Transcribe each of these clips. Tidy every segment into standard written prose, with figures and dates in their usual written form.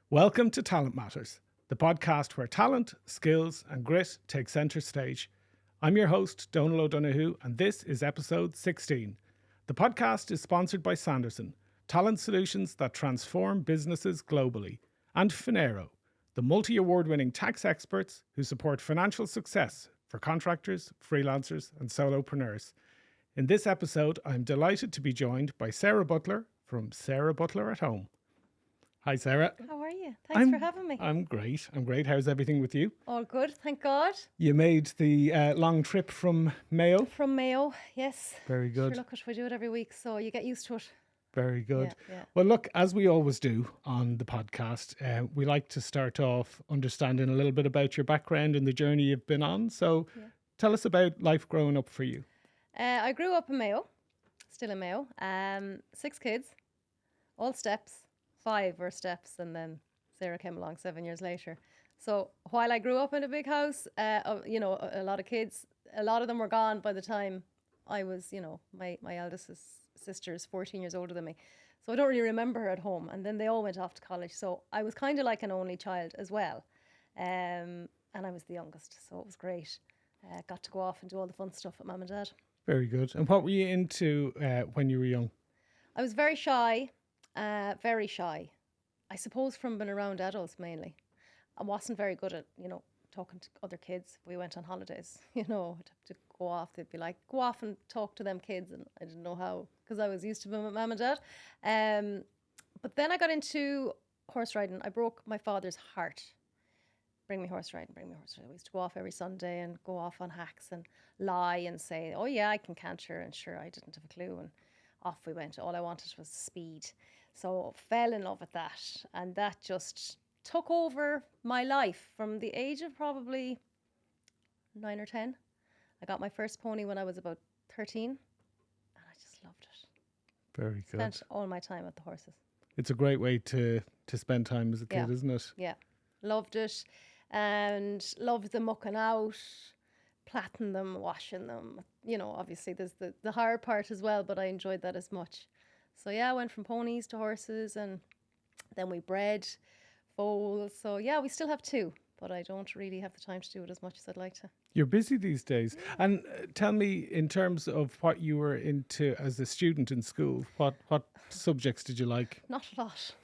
Welcome to Talent Matters, the podcast where talent, skills, and grit take centre stage. I'm your host, Donal O, Donoghue, and this is episode 16. The podcast is sponsored by Sanderson, talent solutions that transform businesses globally, and Finero, the multi-award-winning tax experts who support financial success for contractors, freelancers, and solopreneurs. In this episode, I'm delighted to be joined by Sarah Butler from Sarah Butler at Home. Hi, Sarah. How are you? Thanks for having me. I'm great. How's everything with you? All good, thank God. You made the long trip from Mayo? From Mayo, yes. Very good. Sure, look, we do it every week, so you get used to it. Very good. Yeah. Well, look, as we always do on the podcast, we like to start off understanding a little bit about your background and the journey you've been on. So tell us about life growing up for you. I grew up in Mayo, still in Mayo. 6 kids, all steps. 5 were steps, and then Sarah came along 7 years later. So while I grew up in a big house, a lot of kids, a lot of them were gone by the time I was, my eldest sister is 14 years older than me. So I don't really remember her at home. And then they all went off to college. So I was kind of like an only child as well. And I was the youngest, so it was great. Got to go off and do all the fun stuff with mum and dad. Very good. And what were you into when you were young? I was very shy. Very shy. I suppose from being around adults mainly. I wasn't very good at, talking to other kids. We went on holidays, I'd have to go off. They'd be like, go off and talk to them kids. And I didn't know how, because I was used to being with mum and dad. But then I got into horse riding. I broke my father's heart. Bring me horse riding. I used to go off every Sunday and go off on hacks and lie and say, oh yeah, I can canter. And sure, I didn't have a clue. And off we went. All I wanted was speed. So fell in love with that, and that just took over my life from the age of probably 9 or 10. I got my first pony when I was about 13, and I just loved it. Very good. Spent all my time at the horses. It's a great way to spend time as a kid, isn't it? Yeah, loved it, and loved the mucking out, plaiting them, washing them. Obviously there's the hard part as well, but I enjoyed that as much. So I went from ponies to horses, and then we bred foals. So we still have 2, but I don't really have the time to do it as much as I'd like to. You're busy these days. And tell me, in terms of what you were into as a student in school, what subjects did you like? Not a lot.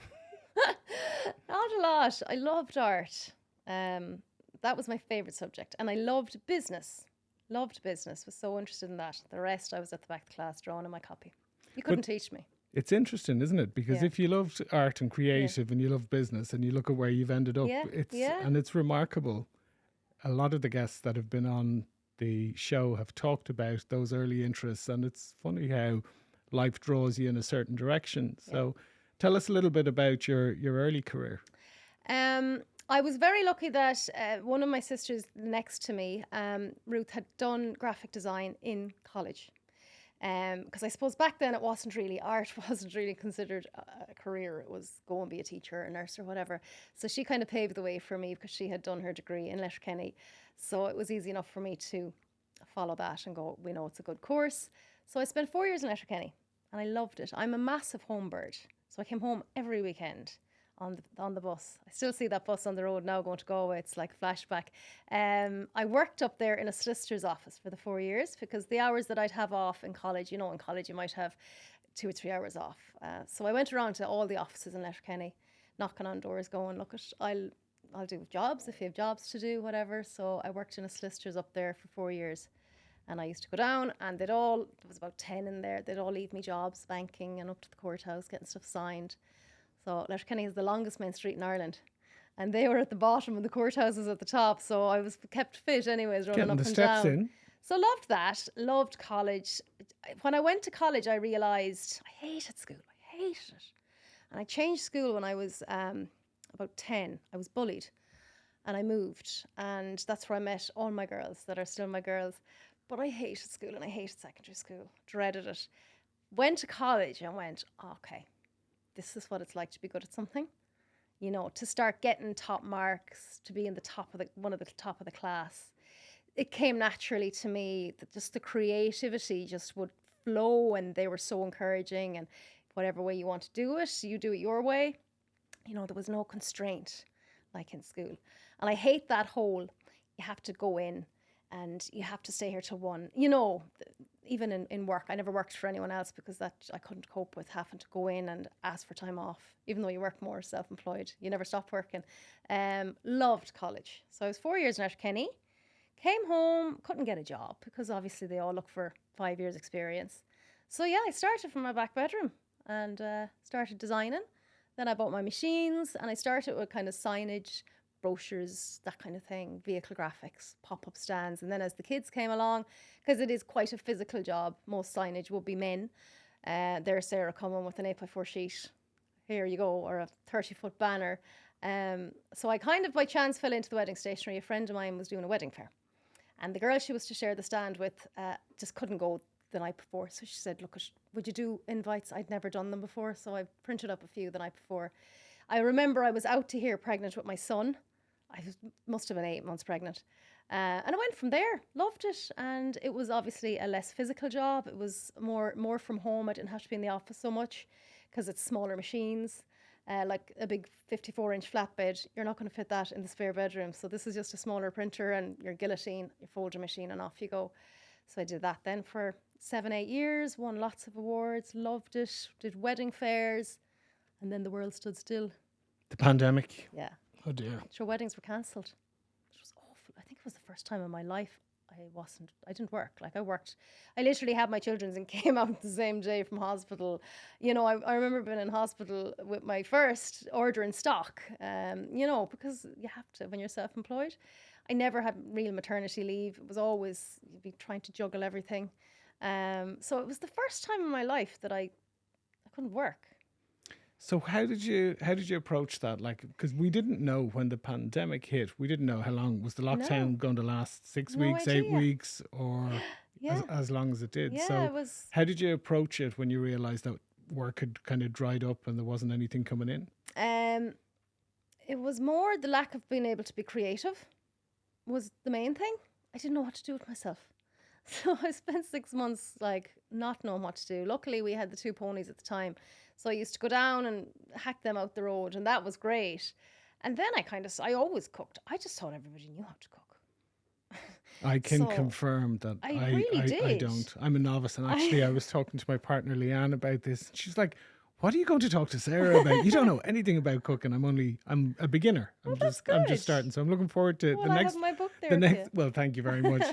Not a lot. I loved art. That was my favourite subject. And I loved business. Was so interested in that. The rest, I was at the back of the class drawing in my copy. You couldn't teach me. It's interesting, isn't it? Because if you loved art and creative and you love business and you look at where you've ended up, and it's remarkable. A lot of the guests that have been on the show have talked about those early interests, and it's funny how life draws you in a certain direction. So tell us a little bit about your early career. I was very lucky that one of my sisters next to me, Ruth, had done graphic design in college. Because I suppose back then art wasn't really considered a career. It was go and be a teacher, a nurse, or whatever. So she kind of paved the way for me because she had done her degree in Letterkenny. So it was easy enough for me to follow that and go, we know it's a good course. So I spent 4 years in Letterkenny, and I loved it. I'm a massive home bird. So I came home every weekend on the bus. I still see that bus on the road now going to Galway. It's like a flashback. I worked up there in a solicitor's office for the 4 years, because the hours that I'd have off in college, in college you might have 2 or 3 hours off. So I went around to all the offices in Letterkenny, knocking on doors, going, look, I'll do jobs if you have jobs to do, whatever. So I worked in a solicitor's up there for 4 years. And I used to go down, and there was about 10 in there, they'd all leave me jobs, banking and up to the courthouse, getting stuff signed. So Letterkenny is the longest main street in Ireland, and they were at the bottom and the courthouse was at the top. So I was kept fit anyways, running up and down. In. So loved that, loved college. When I went to college, I realised I hated school. I hated it. And I changed school when I was about 10. I was bullied, and I moved, and that's where I met all my girls that are still my girls. But I hated school, and I hated secondary school. Dreaded it. Went to college and went, okay, this is what it's like to be good at something. To start getting top marks, to be in one of the top of the class. It came naturally to me that just the creativity just would flow, and they were so encouraging, and whatever way you want to do it, you do it your way. there was no constraint like in school. And I hate that whole, you have to go in and you have to stay here till 1. Even in work, I never worked for anyone else because that I couldn't cope with having to go in and ask for time off, even though you work more self-employed. You never stopped working. Loved college. So I was 4 years in Kenny. Came home, couldn't get a job because obviously they all look for 5 years experience. So yeah, I started from my back bedroom and started designing. Then I bought my machines and I started with kind of signage, brochures, that kind of thing, vehicle graphics, pop-up stands. And then as the kids came along, because it is quite a physical job, most signage would be men. There's Sarah coming with an 8x4 sheet. Here you go, or a 30-foot banner. So I kind of by chance fell into the wedding stationery. A friend of mine was doing a wedding fair. And the girl she was to share the stand with just couldn't go the night before. So she said, look, would you do invites? I'd never done them before. So I printed up a few the night before. I remember I was out to here pregnant with my son. Must have been 8 months pregnant. And I went from there, loved it. And it was obviously a less physical job. It was more from home. I didn't have to be in the office so much because it's smaller machines. Like a big 54-inch flatbed, you're not going to fit that in the spare bedroom. So this is just a smaller printer and your guillotine, your folder machine, and off you go. So I did that then for 7-8 years, won lots of awards, loved it, did wedding fairs, and then the world stood still. The pandemic. Yeah. Oh dear. So weddings were cancelled. It was awful. I think it was the first time in my life I didn't work. Like I literally had my children's and came out the same day from hospital. I remember being in hospital with my first order in stock, because you have to when you're self-employed. I never had real maternity leave. It was always, you'd be trying to juggle everything. So it was the first time in my life that I couldn't work. So how did you approach that? Like, because we didn't know when the pandemic hit. We didn't know how long was the lockdown going to last. 6 weeks, idea. 8 weeks, or as long as it did. Yeah, so it was. How did you approach it when you realised that work had kind of dried up and there wasn't anything coming in? It was more the lack of being able to be creative was the main thing. I didn't know what to do with myself. So I spent 6 months not knowing what to do. Luckily we had the 2 ponies at the time. So I used to go down and hack them out the road, and that was great. And then I always cooked. I just thought everybody knew how to cook. I can confirm that I really did. I don't. I'm a novice, and actually I was talking to my partner Leanne about this. She's like, what are you going to talk to Sarah about? You don't know anything about cooking. I'm a beginner. I'm just starting. So I'm looking forward to the next. I have my book there. Well, thank you very much.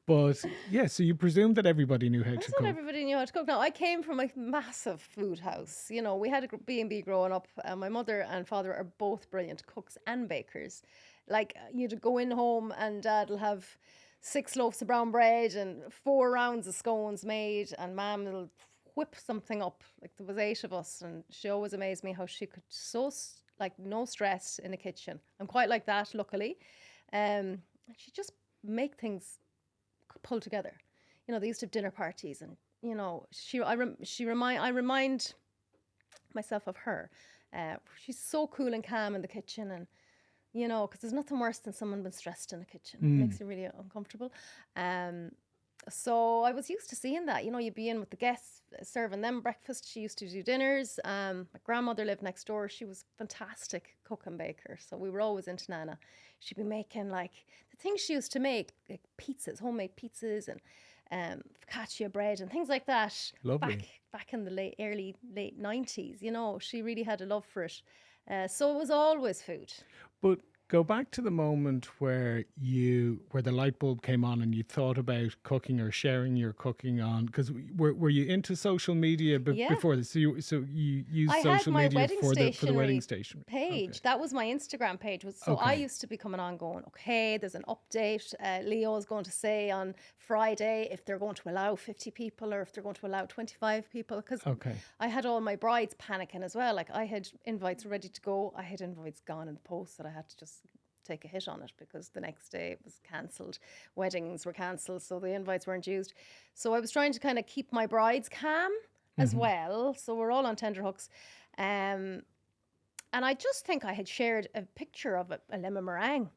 But yeah, so you presumed that everybody knew how to cook. Everybody knew how to cook. Now I came from a massive food house. We had a B&B growing up. My mother and father are both brilliant cooks and bakers. Like you'd go in home and Dad'll have 6 loaves of brown bread and 4 rounds of scones made, and Mum will whip something up. Like there was 8 of us, and she always amazed me how she could no stress in the kitchen. I'm quite like that, luckily. She just make things pull together. They used to have dinner parties, and I remind myself of her. She's so cool and calm in the kitchen, and because there's nothing worse than someone being stressed in the kitchen. It makes you really uncomfortable. So I was used to seeing that. You'd be in with the guests, serving them breakfast. She used to do dinners. My grandmother lived next door. She was a fantastic cook and baker. So we were always into Nana. She'd be making the things she used to make, like pizzas, homemade pizzas, and focaccia bread and things like that. Lovely. Back in the early 90s, she really had a love for it. So it was always food. But go back to the moment where the light bulb came on and you thought about cooking or sharing your cooking on, because were you into social media before this? So you used social media for the wedding station page. Okay. That was my Instagram page. I used to be coming on going, okay, there's an update. Leo is going to say on Friday if they're going to allow 50 people or if they're going to allow 25 people. Because I had all my brides panicking as well. Like I had invites ready to go. I had invites gone in the post that I had to just take a hit on it because the next day it was cancelled. Weddings were cancelled, so the invites weren't used. So I was trying to kind of keep my brides calm as well. So we're all on tenterhooks. And I just think I had shared a picture of a lemon meringue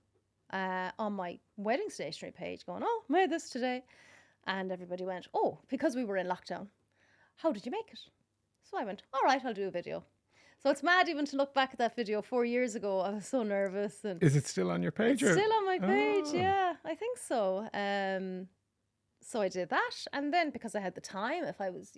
on my wedding stationery page going, oh, made this today. And everybody went, oh, because we were in lockdown, how did you make it? So I went, all right, I'll do a video. So it's mad even to look back at that video 4 years ago. I was so nervous. And Is it still on your page? it's still on my page. Oh. Yeah, I think so. So I did that. And then because I had the time, if I was,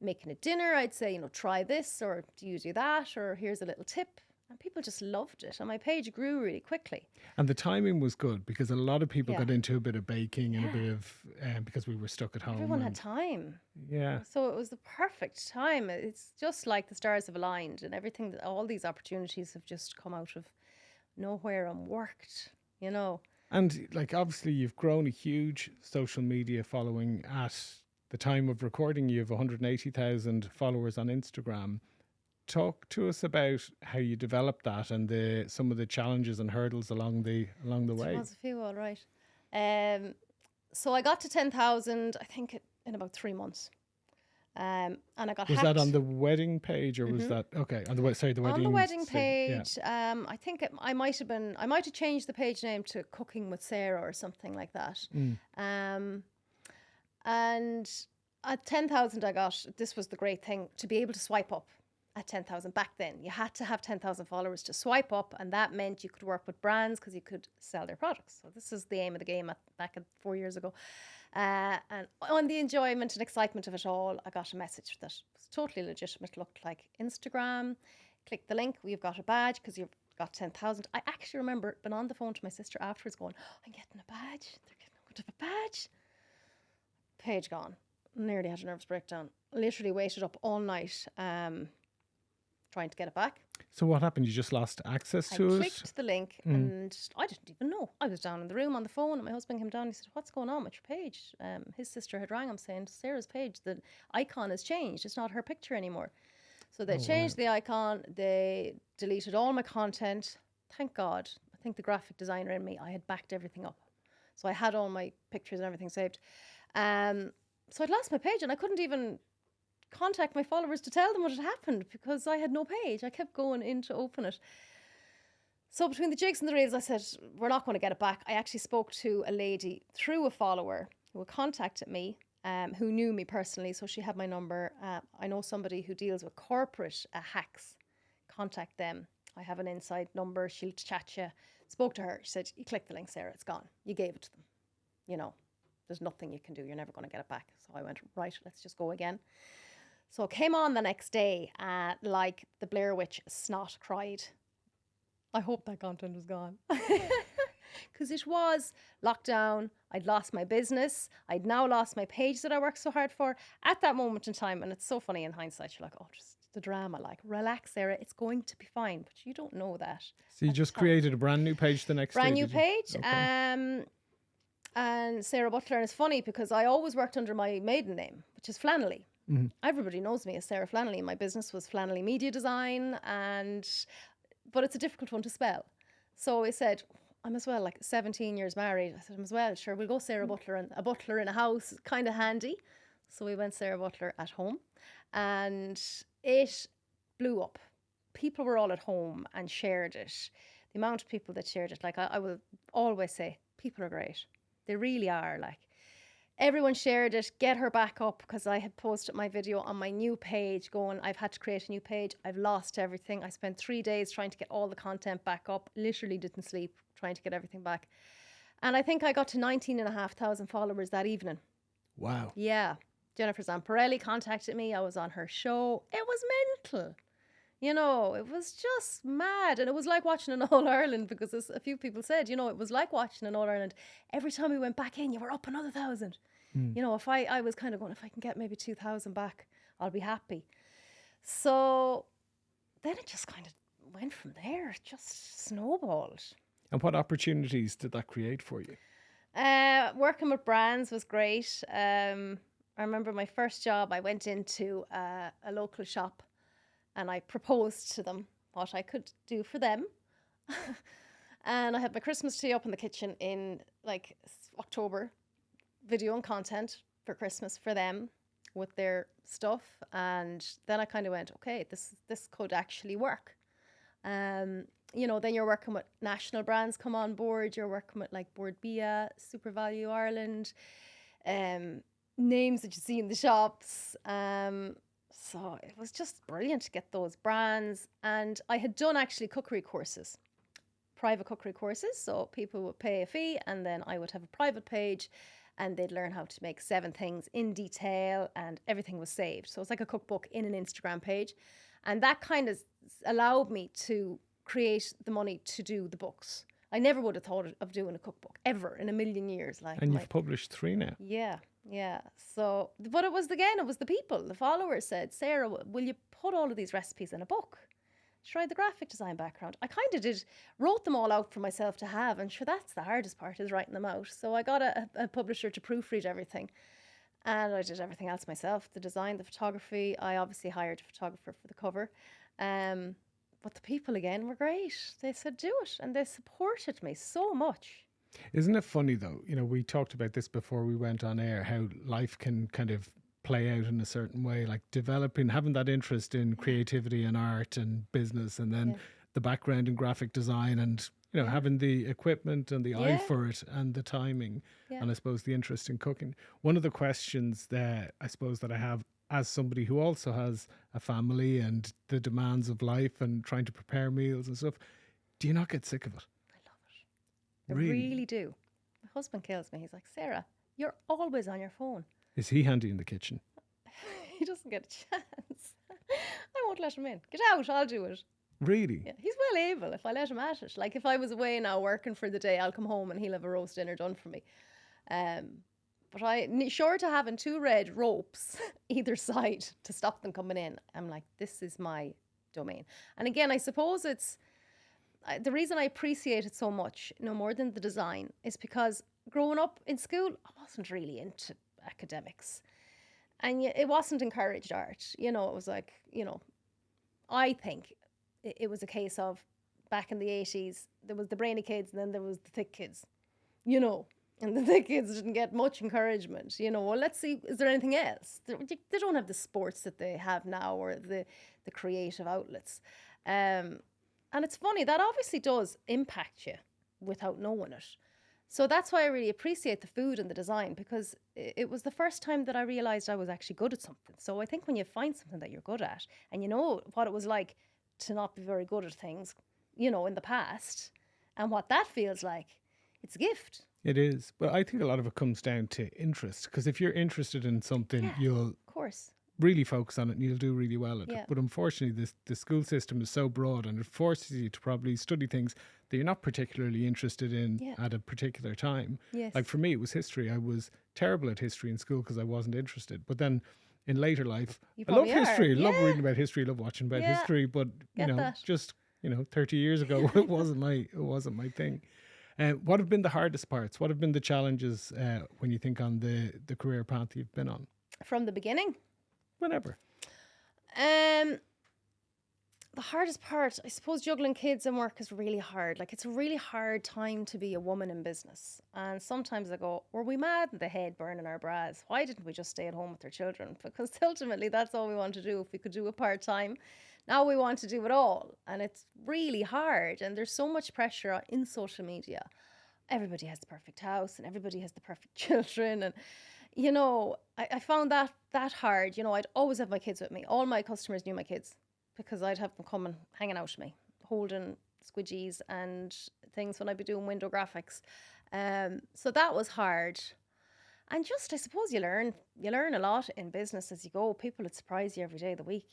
making a dinner, I'd say, try this, or do you do that? Or here's a little tip. And people just loved it. And my page grew really quickly. And the timing was good because a lot of people Yeah. got into a bit of baking and a bit of, because we were stuck at home. Everyone had and- time. Yeah. So it was the perfect time. It's just like the stars have aligned, and everything, all these opportunities have just come out of nowhere and worked, And like, obviously you've grown a huge social media following. At the time of recording, you have 180,000 followers on Instagram. Talk to us about how you developed that and some of the challenges and hurdles along the way. There was a few, all right. So I got to 10,000, I think, in about 3 months. And I got Was hacked. that on the wedding page or was that okay on the the wedding? On the wedding yeah. page, I think I might have changed the page name to Cooking with Sarah or something like that. And at 10,000 this was the great thing, to be able to swipe up at 10,000. Back then you had to have 10,000 followers to swipe up, and that meant you could work with brands because you could sell their products. So this is the aim of the game back 4 years ago. And on the enjoyment and excitement of it all, I got a message that was totally legitimate, looked like Instagram. Click the link, we've got a badge because you've got 10,000. I actually remember being on the phone to my sister afterwards going, I'm getting a badge. They're getting a badge. Page gone. Nearly had a nervous breakdown. Literally waited up all night trying to get it back. So what happened? You just lost access to I it? clicked the link and I didn't even know. I was down in the room on the phone and my husband came down and he said, what's going on with your page? His sister had rang him saying, Sarah's page, the icon has changed. It's not her picture anymore. So they changed the icon. They deleted all my content. Thank God. I think the graphic designer in me, I had backed everything up. So I had all my pictures and everything saved. So I'd lost my page and I couldn't even contact my followers to tell them what had happened because I had no page. I kept going in to open it. So between the jigs and the reels, I said, we're not going to get it back. I actually spoke to a lady through a follower who had contacted me, who knew me personally. So she had my number. I know somebody who deals with corporate hacks. Contact them. I have an inside number. She'll chat you. Spoke to her. She said, you click the link, Sarah. It's gone. You gave it to them. There's nothing you can do. You're never going to get it back. So I went, right, let's just go again. So I came on the next day, like the Blair Witch snot cried. I hope that content was gone. Because it was lockdown. I'd lost my business. I'd now lost my page that I worked so hard for at that moment in time. And it's so funny in hindsight. You're like, oh, just the drama. Like, relax, Sarah. It's going to be fine. But you don't know that. So you just created a brand new page the next day? Brand new did you? page. Okay. And Sarah Butler. And it's funny because I always worked under my maiden name, which is Flannelly. Mm-hmm. Everybody knows me as Sarah Flannelly. My business was Flannelly Media Design, but it's a difficult one to spell. So I said, I'm as well, like 17 years married. I said, I'm as well, sure, we'll go Sarah Butler, and a butler in a house, kind of handy. So we went Sarah Butler at home, and it blew up. People were all at home and shared it. The amount of people that shared it, like I will always say, people are great. They really are, like. Everyone shared it, get her back up, because I had posted my video on my new page going, I've had to create a new page. I've lost everything. I spent 3 days trying to get all the content back up. Literally didn't sleep trying to get everything back. And I think I got to 19,500 followers that evening. Wow. Yeah. Jennifer Zamparelli contacted me. I was on her show. It was mental. It was just mad. And it was like watching an All-Ireland, because as a few people said, it was like watching an All-Ireland. Every time we went back in, you were up another 1,000. If I was kind of going, if I can get maybe 2,000 back, I'll be happy. So then it just kind of went from there. It just snowballed. And what opportunities did that create for you? Working with brands was great. I remember my first job, I went into a local shop and I proposed to them what I could do for them. And I had my Christmas tree up in the kitchen in like October, video and content for Christmas for them with their stuff. And then I kind of went, okay, this could actually work. Then you're working with national brands come on board. You're working with like Board Bia, Super Value Ireland, names that you see in the shops. So it was just brilliant to get those brands. And I had done actually cookery courses, private cookery courses. So people would pay a fee and then I would have a private page and they'd learn how to make 7 things in detail and everything was saved. So it's like a cookbook in an Instagram page. And that kind of allowed me to create the money to do the books. I never would have thought of doing a cookbook ever in a million years. Like, And you've published 3 now. yeah, yeah. So, but it was the people, the followers said, Sarah, will you put all of these recipes in a book? Tried the graphic design background. I kind of wrote them all out for myself to have, and sure, that's the hardest part, is writing them out. So I got a publisher to proofread everything, and I did everything else myself, the design, the photography. I obviously hired a photographer for the cover. But the people, again, were great. They said, do it, and they supported me so much. Isn't it funny though? You know, we talked about this before we went on air, how life can kind of play out in a certain way, like having that interest in creativity and art and business, and then the background in graphic design, and having the equipment and the eye for it and the timing, and I suppose the interest in cooking. One of the questions that I suppose that I have as somebody who also has a family and the demands of life and trying to prepare meals and stuff, do you not get sick of it? I love it. I really do. My husband kills me. He's like, Sarah, you're always on your phone. Is he handy in the kitchen? He doesn't get a chance. I won't let him in. Get out, I'll do it. Really? Yeah, he's well able if I let him at it. Like if I was away now working for the day, I'll come home and he'll have a roast dinner done for me. But short of having 2 red ropes either side to stop them coming in, I'm like, this is my domain. And again, I suppose it's the reason I appreciate it so much, no more than the design, is because growing up in school, I wasn't really into academics. And it wasn't encouraged, art. It was like, I think it was a case of back in the 80s, there was the brainy kids and then there was the thick kids, and the thick kids didn't get much encouragement. Well, let's see, is there anything else? They don't have the sports that they have now or the creative outlets. And it's funny, that obviously does impact you without knowing it. So that's why I really appreciate the food and the design, because it was the first time that I realised I was actually good at something. So I think when you find something that you're good at, and you know what it was like to not be very good at things, in the past, and what that feels like, it's a gift. It is. But I think a lot of it comes down to interest, because if you're interested in something, you'll of course really focus on it and you'll do really well at it. But unfortunately, the school system is so broad and it forces you to probably study things that you're not particularly interested in at a particular time. Yes. Like for me, it was history. I was terrible at history in school because I wasn't interested. But then in later life, I love history. I love reading about history. I love watching about history. But, just 30 years ago, it wasn't my thing. What have been the hardest parts? What have been the challenges when you think on the career path you've been on? From the beginning? Whenever. The hardest part, I suppose, juggling kids and work is really hard. Like, it's a really hard time to be a woman in business. And sometimes I go, were we mad in the head burning our bras? Why didn't we just stay at home with our children? Because ultimately that's all we want to do if we could do it part-time. Now we want to do it all. And it's really hard. And there's so much pressure in social media. Everybody has the perfect house and everybody has the perfect children. And I found that hard. I'd always have my kids with me. All my customers knew my kids because I'd have them come and hanging out with me, holding squidgies and things when I'd be doing window graphics. So that was hard. And just, I suppose you learn a lot in business as you go. People would surprise you every day of the week.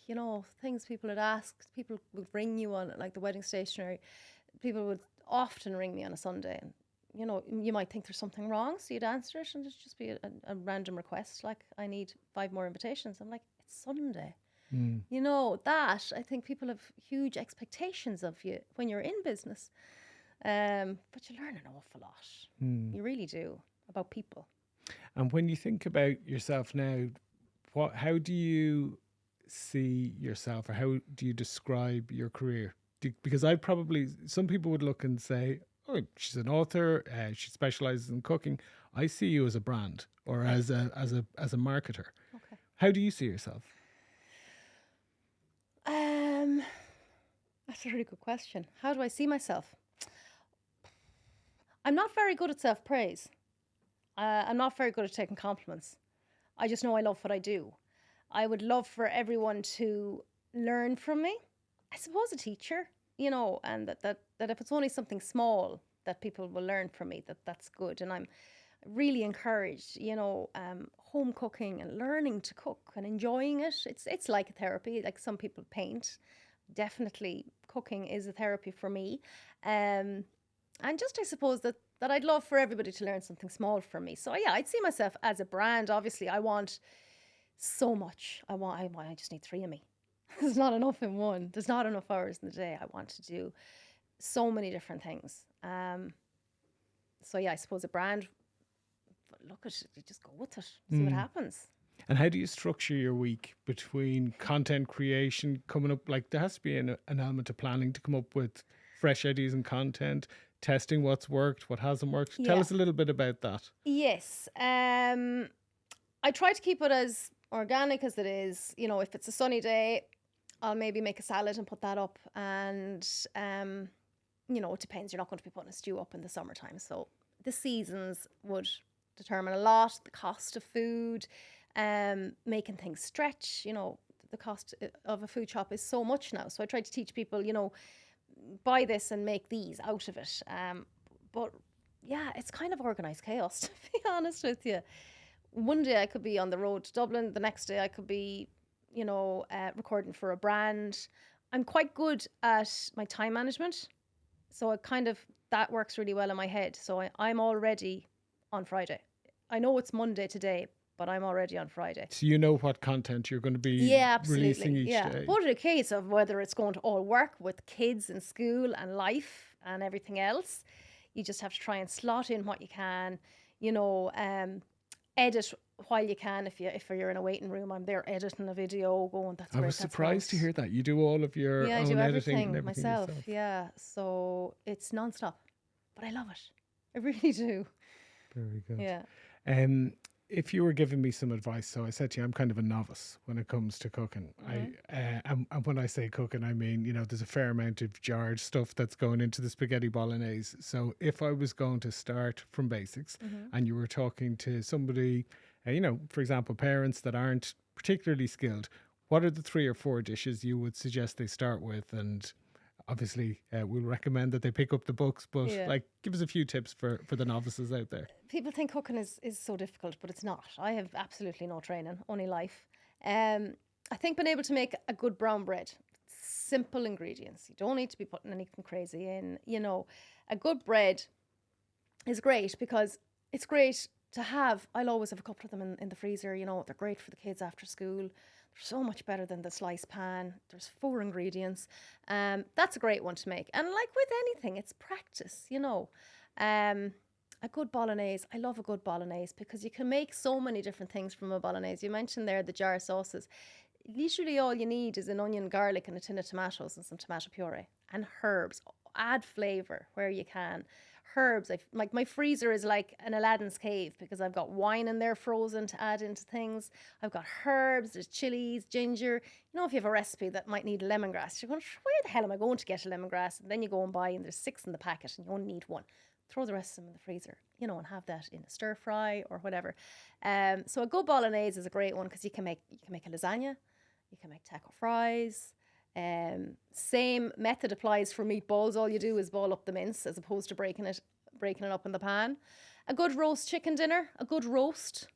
Things people would ask. People would ring you on, like the wedding stationery. People would often ring me on a Sunday and you might think there's something wrong, so you'd answer it and it'd just be a random request, like, I need 5 more invitations. I'm like, it's Sunday. That, I think people have huge expectations of you when you're in business. But you learn an awful lot. You really do, about people. And when you think about yourself now, how do you see yourself, or how do you describe your career? Because some people would look and say, oh, she's an author, she specializes in cooking. I see you as a brand or as a marketer. Okay. How do you see yourself? That's a really good question. How do I see myself? I'm not very good at self-praise. I'm not very good at taking compliments. I just know I love what I do. I would love for everyone to learn from me. I suppose a teacher, and that if it's only something small that people will learn from me, that's good. And I'm really encouraged, home cooking and learning to cook and enjoying it. It's like a therapy. Like some people paint. Definitely cooking is a therapy for me. And just I suppose that I'd love for everybody to learn something small from me. So yeah, I'd see myself as a brand. Obviously, I want so much. I just need 3 of me. There's not enough in one. There's not enough hours in the day. I want to do so many different things. So yeah, I suppose a brand, look at it, you just go with it, see what happens. And how do you structure your week between content creation, coming up, like there has to be an element of planning to come up with fresh ideas and content, testing what's worked, what hasn't worked. Tell us a little bit about that. Yes. I try to keep it as organic as it is. If it's a sunny day, I'll maybe make a salad and put that up. And, it depends. You're not going to be putting a stew up in the summertime. So the seasons would determine a lot. The cost of food, making things stretch. The cost of a food shop is so much now. So I try to teach people, buy this and make these out of it. But yeah, it's kind of organised chaos, to be honest with you. One day I could be on the road to Dublin. The next day I could be, recording for a brand. I'm quite good at my time management. So that works really well in my head. So I'm already on Friday. I know it's Monday today, but I'm already on Friday. So you know what content you're going to be releasing each day. But in a case of whether it's going to all work with kids and school and life and everything else, you just have to try and slot in what you can, edit while you can. If you're in a waiting room, I'm there editing a video going, that's great. I was surprised to hear that. You do all of your own I do editing and everything myself. yourself. Yeah, so it's nonstop. But I love it. I really do. Very good. Yeah. If you were giving me some advice, so I said to you, I'm kind of a novice when it comes to cooking. And when I say cooking, I mean, there's a fair amount of jarred stuff that's going into the spaghetti bolognese. So if I was going to start from basics and you were talking to somebody, for example, parents that aren't particularly skilled, what are the 3 or 4 dishes you would suggest they start with? And obviously, we'll recommend that they pick up the books, but give us a few tips for the novices out there. People think cooking is so difficult, but it's not. I have absolutely no training, only life. I think being able to make a good brown bread, simple ingredients. You don't need to be putting anything crazy in. A good bread is great because it's great to have. I'll always have a couple of them in the freezer. They're great for the kids after school. They're so much better than the slice pan. There's 4 ingredients. That's a great one to make. And like with anything, it's practice, A good bolognese. I love a good bolognese because you can make so many different things from a bolognese. You mentioned there the jar sauces. Literally all you need is an onion, garlic and a tin of tomatoes and some tomato puree and herbs. Add flavour where you can. Herbs, like my freezer is like an Aladdin's cave because I've got wine in there frozen to add into things. I've got herbs, there's chilies, ginger. If you have a recipe that might need lemongrass, you're going, where the hell am I going to get a lemongrass? And then you go and buy and there's 6 in the packet and you only need 1. Throw the rest of them in the freezer, and have that in a stir fry or whatever. So a good bolognese is a great one because you can make a lasagna, you can make taco fries. Same method applies for meatballs. All you do is ball up the mince as opposed to breaking it up in the pan. A good roast chicken dinner, a good roast.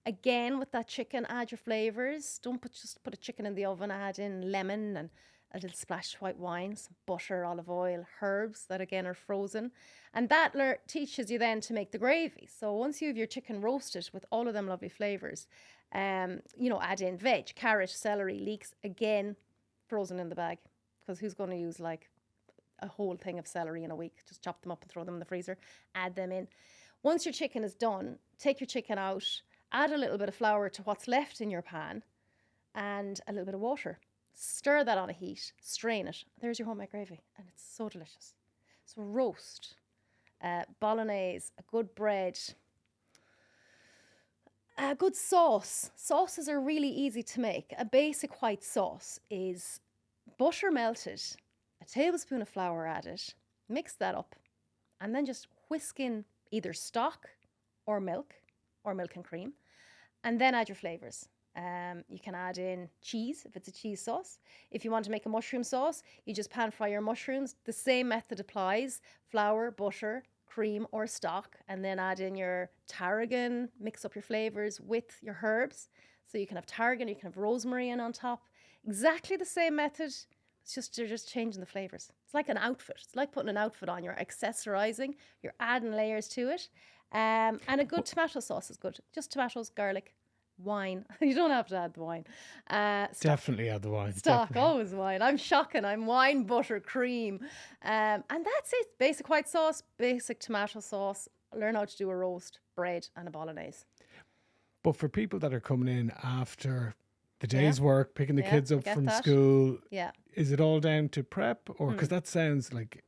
Again, with that chicken, add your flavours. Don't just put a chicken in the oven. Add in lemon and a little splash of white wine, some butter, olive oil, herbs that again are frozen. And that teaches you then to make the gravy. So once you have your chicken roasted with all of them lovely flavours, add in veg, carrot, celery, leeks, again, frozen in the bag. Because who's going to use like a whole thing of celery in a week? Just chop them up and throw them in the freezer, add them in. Once your chicken is done, take your chicken out, add a little bit of flour to what's left in your pan and a little bit of water. Stir that on a heat, strain it. There's your homemade gravy and it's so delicious. So roast, bolognese, a good bread, a good sauce. Sauces are really easy to make. A basic white sauce is butter melted, a tablespoon of flour added, mix that up, and then just whisk in either stock or milk and cream, and then add your flavours. You can add in cheese if it's a cheese sauce. If you want to make a mushroom sauce, you just pan fry your mushrooms. The same method applies. Flour, butter, cream or stock, and then add in your tarragon, mix up your flavors with your herbs. So you can have tarragon, you can have rosemary in on top. Exactly the same method. It's just you're just changing the flavors. It's like an outfit. It's like putting an outfit on. You're accessorizing. You're adding layers to it. And a good tomato sauce is good. Just tomatoes, garlic, wine. You don't have to add the wine. Stock. Definitely add the wine. Stock, Definitely. always wine. I'm shocking. I'm wine, butter, cream. And that's it. Basic white sauce, basic tomato sauce. Learn how to do a roast, bread, and a bolognese. But for people that are coming in after the day's work, picking the kids up from school, is it all down to prep? Or because that sounds like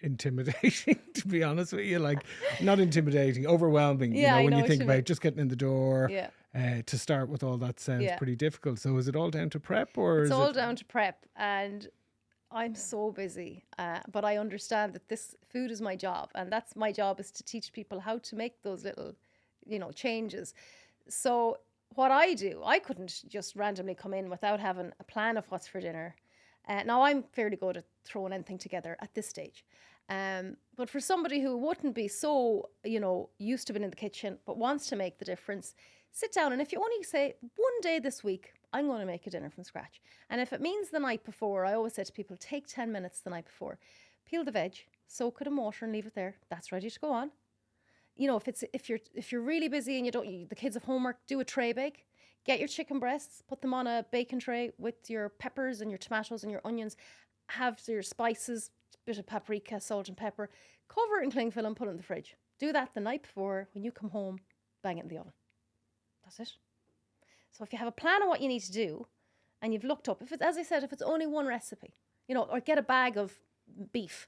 intimidating, to be honest with you. Like, not intimidating, overwhelming. You know, when you think about just getting in the door. To start with all that sounds pretty difficult. So is it all down to prep, or it's all down to prep? And I'm so busy, but I understand that this food is my job, and that's my job, is to teach people how to make those little, changes. So what I do, I couldn't just randomly come in without having a plan of what's for dinner. Now I'm fairly good at throwing anything together at this stage. But for somebody who wouldn't be so, used to being in the kitchen, but wants to make the difference, sit down, and if you only say one day this week, I'm going to make a dinner from scratch. And if it means the night before, I always say to people, take 10 minutes the night before, peel the veg, soak it in water and leave it there. That's ready to go on. If you're really busy and the kids have homework, do a tray bake. Get your chicken breasts, put them on a baking tray with your peppers and your tomatoes and your onions. Have your spices, bit of paprika, salt and pepper. Cover it in cling film and put it in the fridge. Do that the night before. When you come home, bang it in the oven. That's it. So if you have a plan of what you need to do, and you've looked up, if it's only one recipe, or get a bag of beef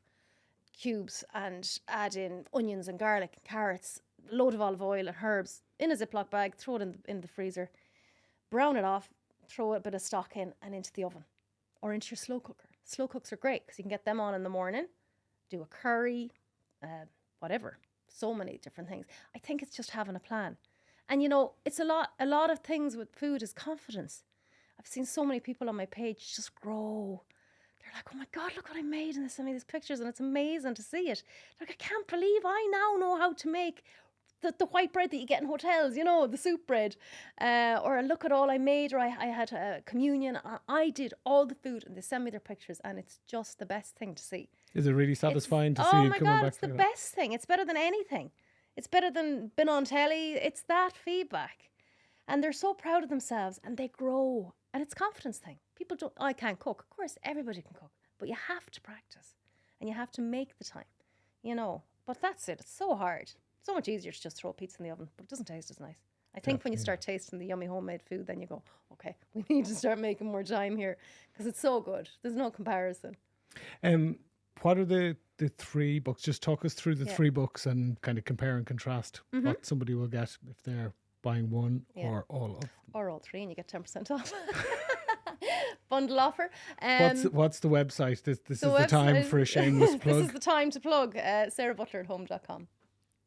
cubes and add in onions and garlic and carrots, a load of olive oil and herbs in a Ziploc bag, throw it in the freezer, brown it off, throw a bit of stock in and into the oven or into your slow cooker. Slow cooks are great because you can get them on in the morning, do a curry, whatever, so many different things. I think it's just having a plan. And it's a lot of things with food is confidence. I've seen so many people on my page just grow. They're like, oh my God, look what I made, and they send me these pictures and it's amazing to see it. They're like, I can't believe I now know how to make the white bread that you get in hotels, the soup bread. Or look at all I made, or I had a communion. I did all the food, and they send me their pictures, and it's just the best thing to see. Is it really satisfying to see it coming back? Oh my God, it's the best thing. It's better than anything. It's better than being on telly. It's that feedback. And they're so proud of themselves, and they grow. And it's a confidence thing. People don't, I can't cook. Of course, everybody can cook. But you have to practice. And you have to make the time. But that's it. It's so hard. So much easier to just throw a pizza in the oven. But it doesn't taste as nice. I think when you start tasting the yummy homemade food, then you go, okay, we need to start making more time here. Because it's so good. There's no comparison. What are the 3 books? Just talk us through the 3 books and kind of compare and contrast what somebody will get if they're buying one or all of them. Or all 3, and you get 10% off. Bundle offer. What's the website? This is the time for a shameless plug. This is the time to plug. SarahButlerAtHome.com.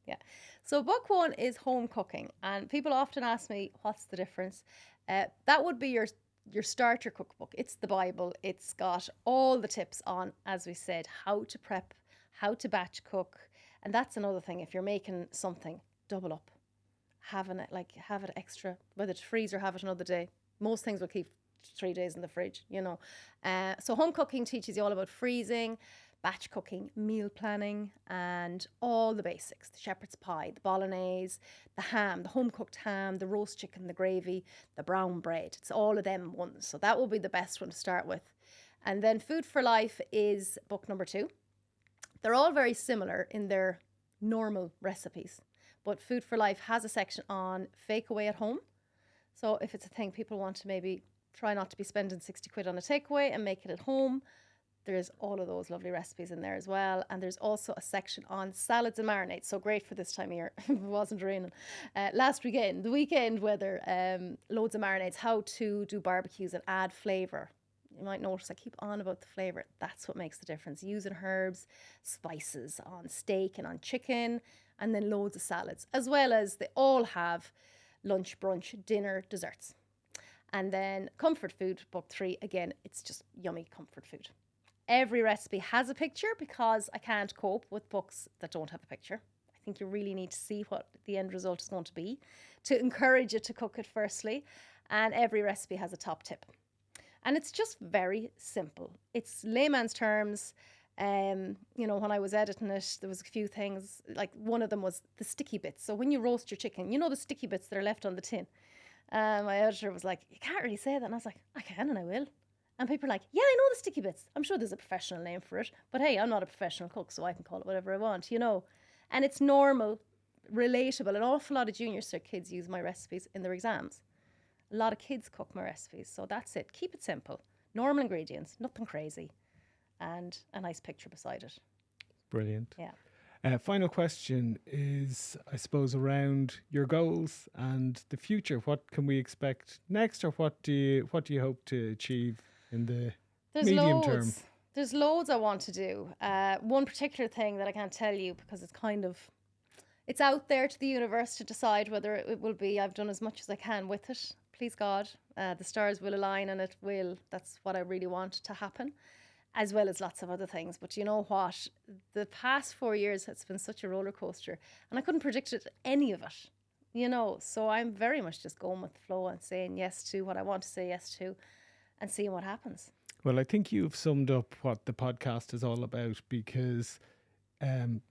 Yeah. So book 1 is home cooking, and people often ask me, what's the difference? That would be your starter cookbook. It's the Bible. It's got all the tips on, as we said, how to prep, how to batch cook. And that's another thing. If you're making something, double up. Have it extra, whether to freeze or have it another day. Most things will keep 3 days in the fridge, So home cooking teaches you all about freezing, batch cooking, meal planning, and all the basics. The shepherd's pie, the bolognese, the ham, the home-cooked ham, the roast chicken, the gravy, the brown bread. It's all of them ones. So that will be the best one to start with. And then Food for Life is book number 2. They're all very similar in their normal recipes. But Food for Life has a section on fake away at home. So if it's a thing people want to maybe try not to be spending 60 quid on a takeaway and make it at home, there's all of those lovely recipes in there as well. And there's also a section on salads and marinades. So great for this time of year. If it wasn't raining. Last weekend, the weekend weather, loads of marinades, how to do barbecues and add flavour. You might notice I keep on about the flavour. That's what makes the difference. Using herbs, spices on steak and on chicken, and then loads of salads, as well as they all have lunch, brunch, dinner, desserts. And then comfort food, book 3, again, it's just yummy comfort food. Every recipe has a picture because I can't cope with books that don't have a picture. I think you really need to see what the end result is going to be to encourage you to cook it firstly. And every recipe has a top tip. And it's just very simple. It's layman's terms. When I was editing it, there was a few things, like one of them was the sticky bits. So when you roast your chicken, the sticky bits that are left on the tin. My editor was like, you can't really say that. And I was like, I can and I will. And people are like, yeah, I know the sticky bits. I'm sure there's a professional name for it. But hey, I'm not a professional cook, so I can call it whatever I want, And it's normal, relatable. An awful lot of junior cert kids use my recipes in their exams. A lot of kids cook my recipes. So that's it. Keep it simple. Normal ingredients, nothing crazy. And a nice picture beside it. Brilliant. Yeah. Final question is, I suppose, around your goals and the future. What can we expect next, or what do you hope to achieve in the medium term? There's loads I want to do. One particular thing that I can't tell you because it's out there to the universe to decide whether it will be. I've done as much as I can with it. Please God, the stars will align and it will. That's what I really want to happen, as well as lots of other things. But you know what? The past 4 years, it's been such a roller coaster and I couldn't predict any of it, So I'm very much just going with the flow and saying yes to what I want to say yes to and seeing what happens. Well, I think you've summed up what the podcast is all about, because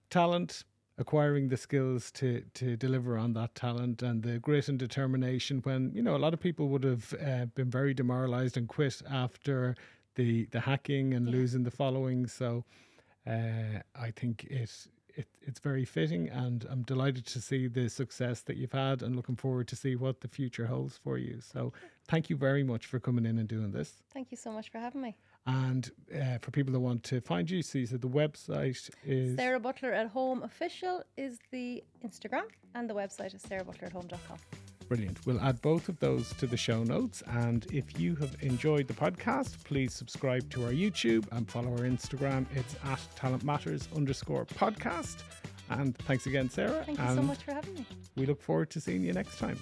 talent, acquiring the skills to deliver on that talent, and the grit and determination when, a lot of people would have been very demoralized and quit after the hacking and losing the following. So I think it's very fitting, and I'm delighted to see the success that you've had and looking forward to see what the future holds for you. So thank you very much for coming in and doing this. Thank you so much for having me. And for people that want to find you, so you said the website is... Sarah Butler at Home Official is the Instagram, and the website is sarahbutlerathome.com. Brilliant. We'll add both of those to the show notes. And if you have enjoyed the podcast, please subscribe to our YouTube and follow our Instagram. It's at talentmatters_podcast. And thanks again, Sarah. Thank you so much for having me. We look forward to seeing you next time.